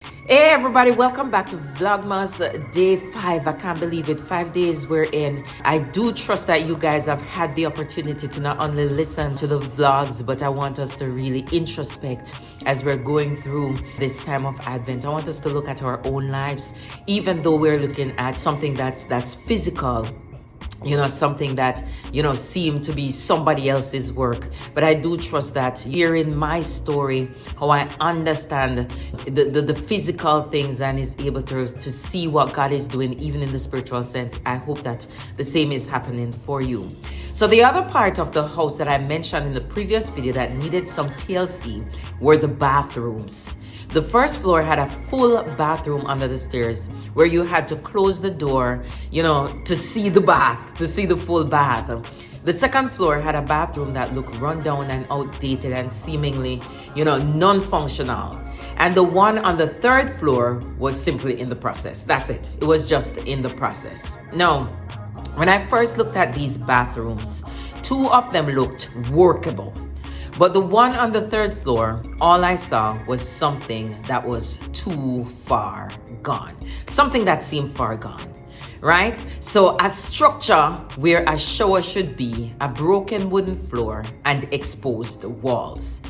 Hey everybody, welcome back to Vlogmas Day 5. I can't believe it. 5 days we're in. I do trust that you guys have had the opportunity to not only listen to the vlogs, but I want us to really introspect as we're going through this time of Advent. I want us to look at our own lives, even though we're looking at something that's physical. Something that, seemed to be somebody else's work. But I do trust that hearing my story, how I understand the physical things and is able to see what God is doing, even in the spiritual sense. I hope that the same is happening for you. So the other part of the house that I mentioned in the previous video that needed some TLC were the bathrooms. The first floor had a full bathroom under the stairs where you had to close the door, to see the bath, to see the full bath. The second floor had a bathroom that looked run down and outdated and seemingly, non-functional. And the one on the third floor was simply in the process. That's it. It was just in the process. Now, when I first looked at these bathrooms, two of them looked workable. But the one on the third floor, all I saw was something that was too far gone. Something that seemed far gone, right? So a structure where a shower should be, a broken wooden floor, and exposed walls.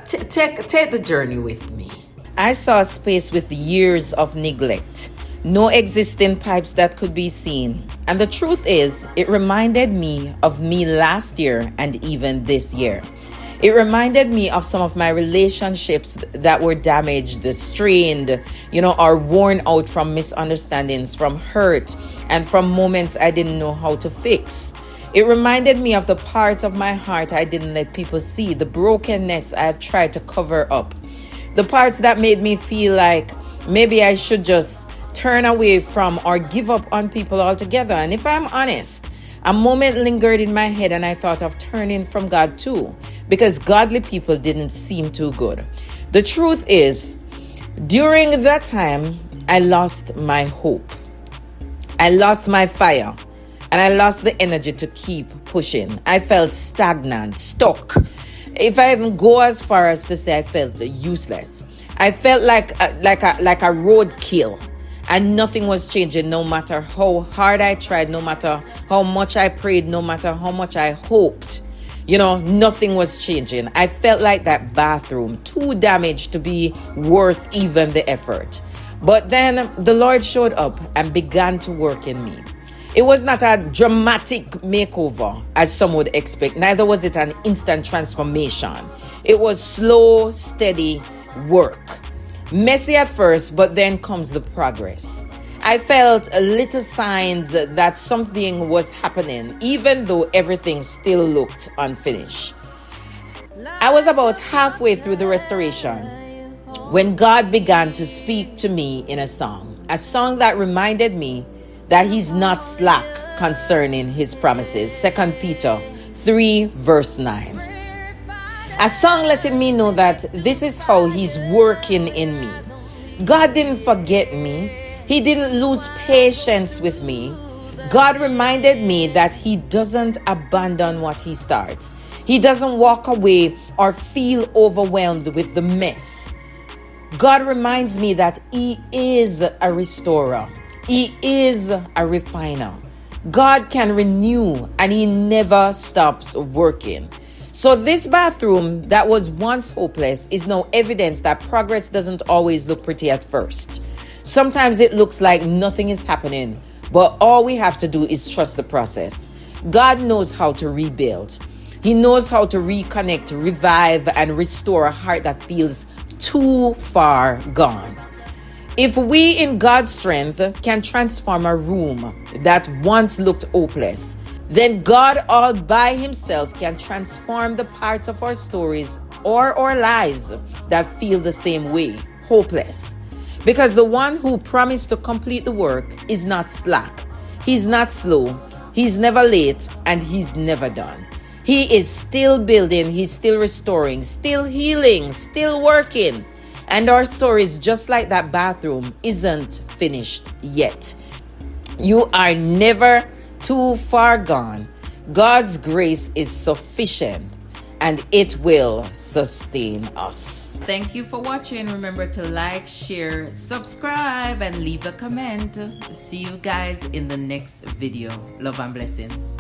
Take the journey with me. I saw a space with years of neglect. No existing pipes that could be seen. And the truth is, it reminded me of me last year and even this year. It reminded me of some of my relationships that were damaged, strained, or worn out from misunderstandings, from hurt, and from moments I didn't know how to fix. It reminded me of the parts of my heart I didn't let people see, the brokenness I had tried to cover up, the parts that made me feel like maybe I should just turn away from or give up on people altogether. And if I'm honest, a moment lingered in my head and I thought of turning from God too, because godly people didn't seem too good. The truth is, during that time, I lost my hope. I lost my fire, and I lost the energy to keep pushing. I felt stagnant, stuck. If I even go as far as to say I felt useless. I felt like a roadkill. And nothing was changing, no matter how hard I tried, no matter how much I prayed, no matter how much I hoped. Nothing was changing. I felt like that bathroom, too damaged to be worth even the effort. But then the Lord showed up and began to work in me. It was not a dramatic makeover, as some would expect. Neither was it an instant transformation. It was slow, steady work. Messy at first, but then comes the progress. I felt little signs that something was happening, even though everything still looked unfinished. I was about halfway through the restoration when God began to speak to me in a song that reminded me that He's not slack concerning His promises. 2 Peter 3 verse 9. A song letting me know that this is how He's working in me. God didn't forget me. He didn't lose patience with me. God reminded me that He doesn't abandon what He starts. He doesn't walk away or feel overwhelmed with the mess. God reminds me that He is a restorer. He is a refiner. God can renew and He never stops working. So this bathroom that was once hopeless is now evidence that progress doesn't always look pretty at first. Sometimes it looks like nothing is happening, but all we have to do is trust the process. God knows how to rebuild. He knows how to reconnect, revive, and restore a heart that feels too far gone. If we in God's strength can transform a room that once looked hopeless, then God all by Himself can transform the parts of our stories or our lives that feel the same way, hopeless. Because the one who promised to complete the work is not slack. He's not slow. He's never late, and He's never done. He is still building. He's still restoring, still healing, still working. And our stories, just like that bathroom, isn't finished yet. You are never too far gone. God's grace is sufficient. and it will sustain us. Thank you for watching. Remember to like, share, subscribe, and leave a comment. See you guys in the next video. Love and blessings.